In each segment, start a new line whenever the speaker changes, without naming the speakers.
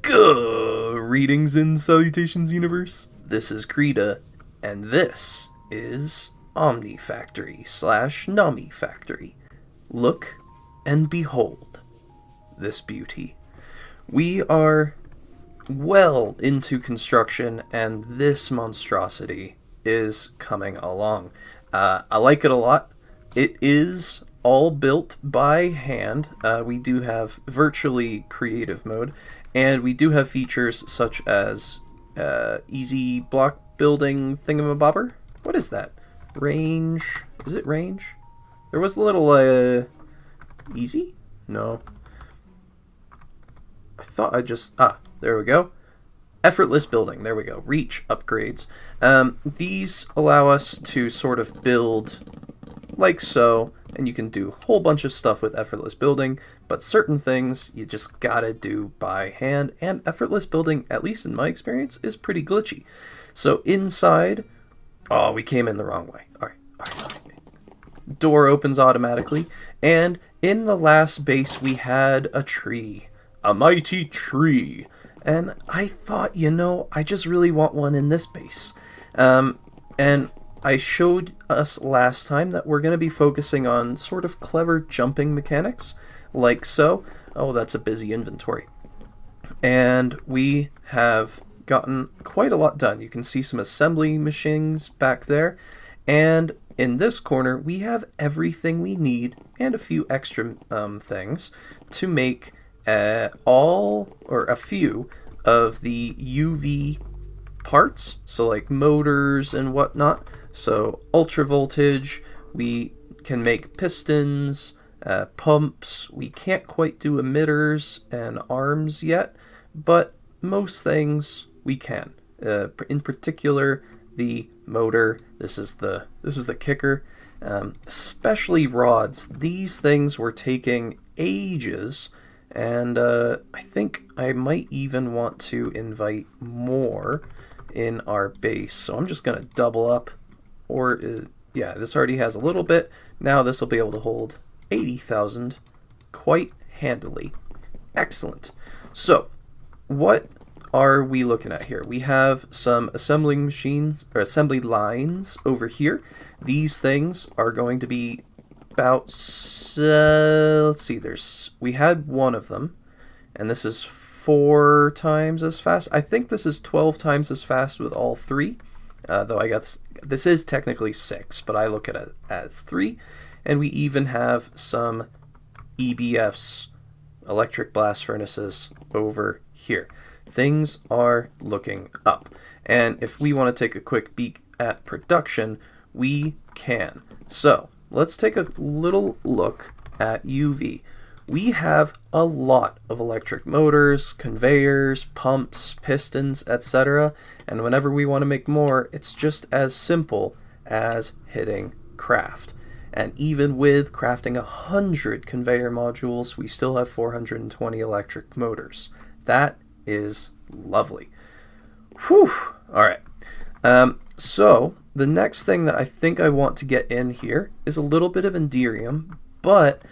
Greetings and salutations, universe. This is Creeta, and this is Omnifactory / Nami Factory. Look and behold this beauty. We are well into construction, and this monstrosity is coming along. I like it a lot. It is all built by hand. We do have virtually creative mode, and we do have features such as easy block building thingamabobber. What is that? Range? Is it range? There was a little easy? No. I thought I just... there we go. Effortless building. There we go. Reach upgrades. These allow us to sort of build like so, and you can do a whole bunch of stuff with effortless building, but certain things you just gotta do by hand, and effortless building, at least in my experience, is pretty glitchy. So inside... Oh, we came in the wrong way. Alright. Door opens automatically, and in the last base we had a tree. A mighty tree. And I thought, I just really want one in this base. And I showed us last time that we're going to be focusing on sort of clever jumping mechanics, like so. Oh, that's a busy inventory. And we have gotten quite a lot done. You can see some assembly machines back there. And in this corner, we have everything we need and a few extra things to make a few of the UV parts, so like motors and whatnot. So ultra voltage, we can make pistons, pumps. We can't quite do emitters and arms yet, but most things we can. In particular, the motor. This is the kicker. Especially rods. These things were taking ages. And I think I might even want to invite more in our base. So I'm just going to double up. Or, yeah, this already has a little bit. Now this will be able to hold 80,000 quite handily. Excellent. So, what are we looking at here? We have some assembling machines, or assembly lines over here. These things are going to be about, let's see, we had one of them, and this is 4 times as fast. I think this is 12 times as fast with all 3, though I guess this is technically 6, but I look at it as 3. And we even have some EBFs, electric blast furnaces, over here. Things are looking up, and if we want to take a quick peek at production, we can. So let's take a little look at UV. We have a lot of electric motors, conveyors, pumps, pistons, etc. And whenever we want to make more, it's just as simple as hitting craft. And even with crafting 100 conveyor modules, we still have 420 electric motors. That is lovely. Whew! Alright. So the next thing that I think I want to get in here is a little bit of Enderium, but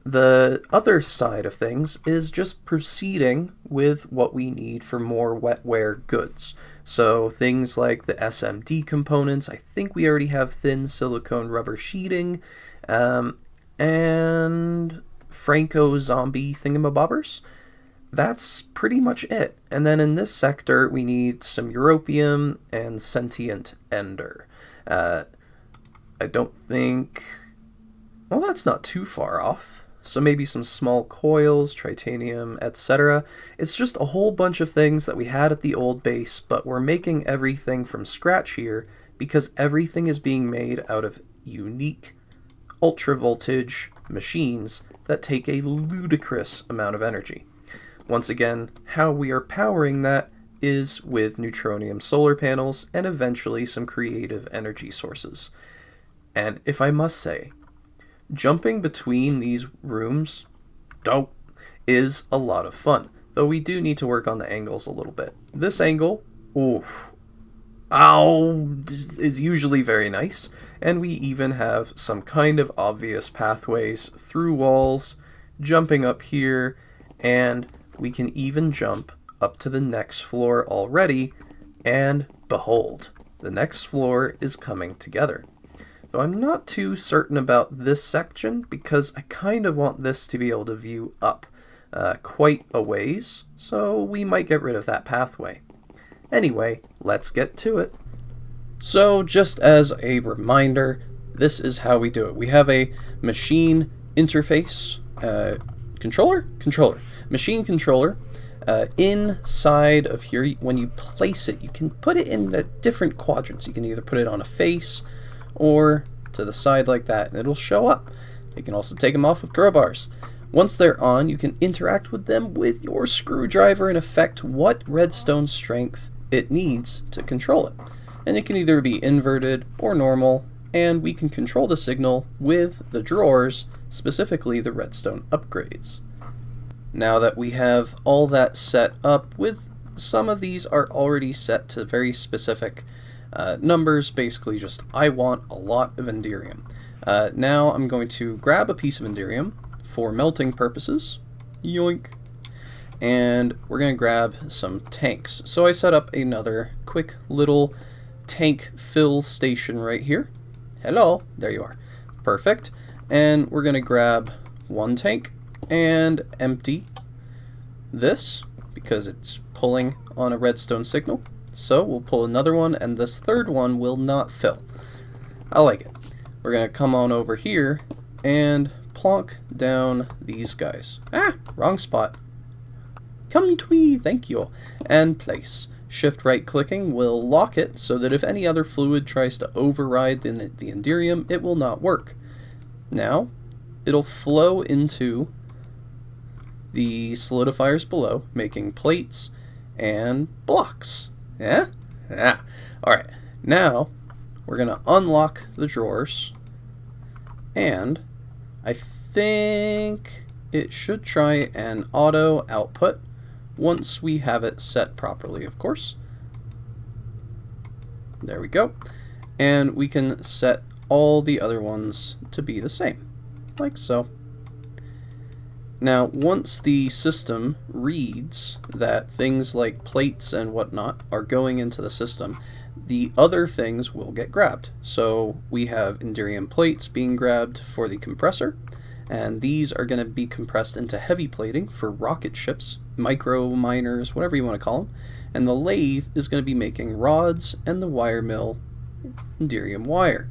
the other side of things is just proceeding with what we need for more wetware goods. So things like the SMD components, I think we already have thin silicone rubber sheeting, and Franco zombie thingamabobbers. That's pretty much it. And then in this sector, we need some europium and sentient ender. I don't think... Well, that's not too far off. So maybe some small coils, tritanium, etc. It's just a whole bunch of things that we had at the old base, but we're making everything from scratch here because everything is being made out of unique ultra voltage machines that take a ludicrous amount of energy. Once again, how we are powering that is with neutronium solar panels and eventually some creative energy sources. And if I must say, jumping between these rooms is a lot of fun, though we do need to work on the angles a little bit. This angle, is usually very nice, and we even have some kind of obvious pathways through walls, jumping up here, and we can even jump up to the next floor already, and behold, the next floor is coming together. Though I'm not too certain about this section because I kind of want this to be able to view up quite a ways, so we might get rid of that pathway. Anyway, let's get to it. So just as a reminder, this is how we do it. We have a machine interface machine controller. Inside of here, when you place it, you can put it in the different quadrants. You can either put it on a face or to the side like that, and it'll show up. You can also take them off with crowbars. Once they're on, you can interact with them with your screwdriver and affect what redstone strength it needs to control it. And it can either be inverted or normal, and we can control the signal with the drawers, specifically the redstone upgrades. Now that we have all that set up, with some of these are already set to very specific numbers, basically just I want a lot of Enderium. Now I'm going to grab a piece of Enderium for melting purposes, yoink, and we're going to grab some tanks. So I set up another quick little tank fill station right here. Hello, there you are. Perfect. And we're going to grab one tank and empty this because it's pulling on a redstone signal. So we'll pull another one, and this third one will not fill. I like it. We're going to come on over here and plonk down these guys. Ah, wrong spot. Come to me, thank you. And place. Shift right clicking will lock it so that if any other fluid tries to override the Enderium, it will not work. Now, it'll flow into the solidifiers below, making plates and blocks. Yeah? Yeah. Alright, now we're going to unlock the drawers, and I think it should try an auto output once we have it set properly, of course. There we go. And we can set all the other ones to be the same, like so. Now, once the system reads that things like plates and whatnot are going into the system, the other things will get grabbed. So we have Enderium plates being grabbed for the compressor, and these are going to be compressed into heavy plating for rocket ships, micro miners, whatever you want to call them, and the lathe is going to be making rods, and the wire mill Enderium wire.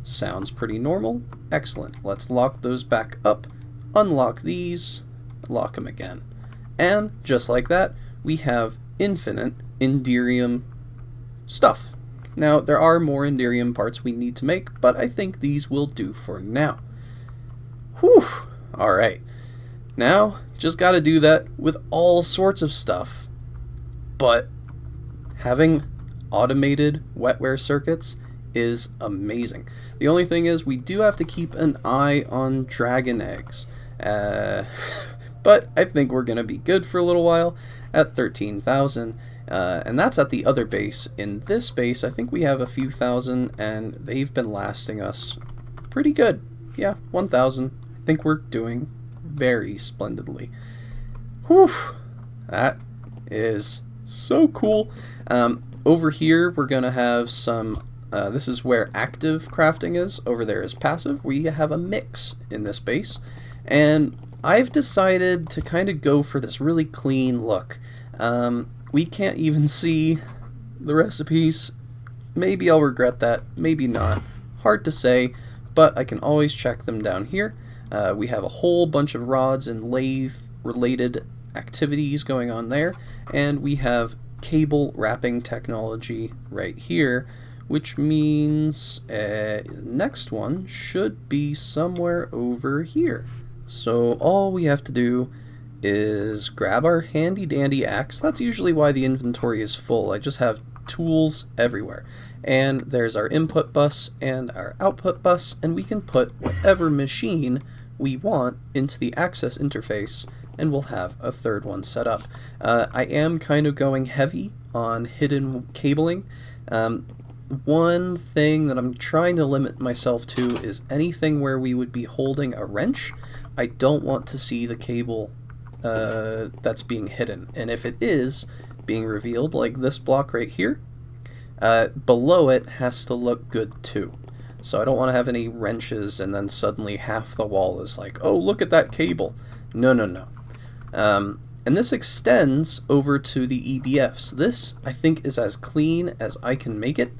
Sounds pretty normal. Excellent. Let's lock those back up. Unlock these, lock them again. And just like that, we have infinite Enderium stuff. Now, there are more Enderium parts we need to make, but I think these will do for now. Whew! Alright. Now, just gotta do that with all sorts of stuff. But having automated wetware circuits is amazing. The only thing is we do have to keep an eye on dragon eggs. But I think we're going to be good for a little while at 13,000. And that's at the other base. In this base, I think we have a few thousand, and they've been lasting us pretty good. Yeah, 1,000. I think we're doing very splendidly. Whew! That is so cool. Over here, we're going to have some... this is where active crafting is. Over there is passive. We have a mix in this base. And I've decided to kind of go for this really clean look. We can't even see the recipes. Maybe I'll regret that. Maybe not. Hard to say, but I can always check them down here. We have a whole bunch of rods and lathe-related activities going on there. And we have cable wrapping technology right here, which means next one should be somewhere over here. So all we have to do is grab our handy dandy axe. That's usually why the inventory is full. I just have tools everywhere. And there's our input bus and our output bus, and we can put whatever machine we want into the access interface, and we'll have a third one set up. I am kind of going heavy on hidden cabling. One thing that I'm trying to limit myself to is anything where we would be holding a wrench. I don't want to see the cable that's being hidden. And if it is being revealed, like this block right here, below it has to look good too. So I don't want to have any wrenches and then suddenly half the wall is like, oh, look at that cable. No, no, no. And this extends over to the EBFs. This, I think, is as clean as I can make it.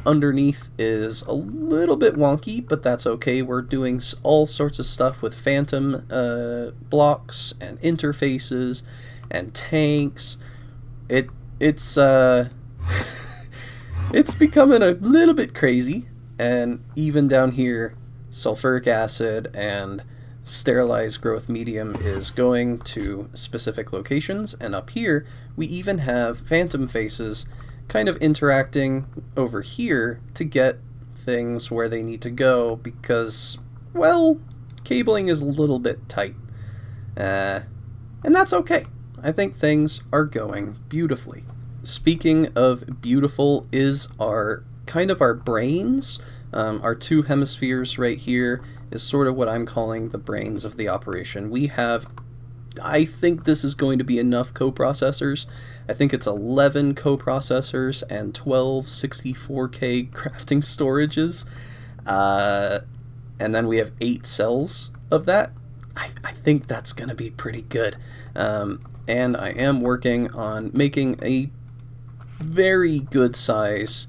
Underneath is a little bit wonky, but that's okay. We're doing all sorts of stuff with phantom blocks and interfaces and tanks. It's it's becoming a little bit crazy. And even down here, sulfuric acid and sterilized growth medium is going to specific locations, and up here we even have phantom faces kind of interacting over here to get things where they need to go because, well, cabling is a little bit tight. And that's okay. I think things are going beautifully. Speaking of beautiful is our brains. Our two hemispheres right here is sort of what I'm calling the brains of the operation. We have, I think this is going to be enough coprocessors. I think it's 11 coprocessors and 12 64K crafting storages. And then we have 8 cells of that. I think that's going to be pretty good. And I am working on making a very good size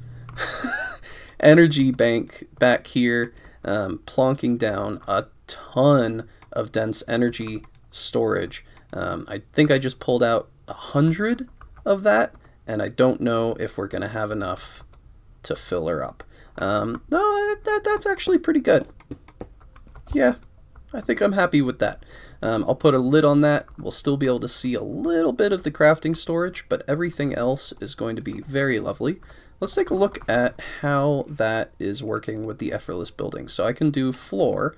energy bank back here, plonking down a ton of dense energy storage. I think I just pulled out 100 of that, and I don't know if we're going to have enough to fill her up. No, that's actually pretty good. Yeah, I think I'm happy with that. I'll put a lid on that. We'll still be able to see a little bit of the crafting storage, but everything else is going to be very lovely. Let's take a look at how that is working with the effortless building. So I can do floor,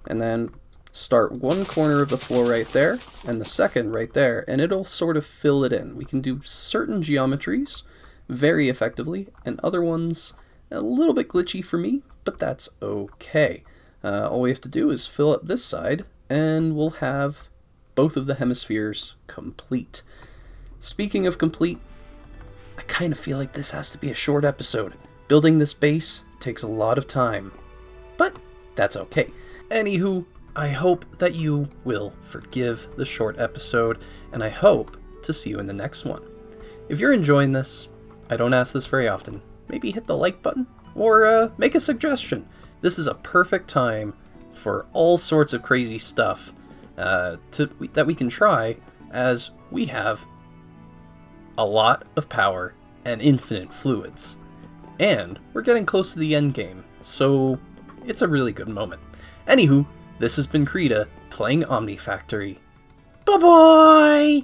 and then start one corner of the floor right there, and the second right there, and it'll sort of fill it in. We can do certain geometries very effectively, and other ones a little bit glitchy for me, but that's okay. All we have to do is fill up this side, and we'll have both of the hemispheres complete. Speaking of complete, I kind of feel like this has to be a short episode. Building this base takes a lot of time, but that's okay. Anywho, I hope that you will forgive the short episode, and I hope to see you in the next one. If you're enjoying this, I don't ask this very often, maybe hit the like button, or make a suggestion. This is a perfect time for all sorts of crazy stuff that we can try, as we have a lot of power and infinite fluids. And we're getting close to the end game, so it's a really good moment. Anywho, this has been Creeta playing Omnifactory. Bye-bye!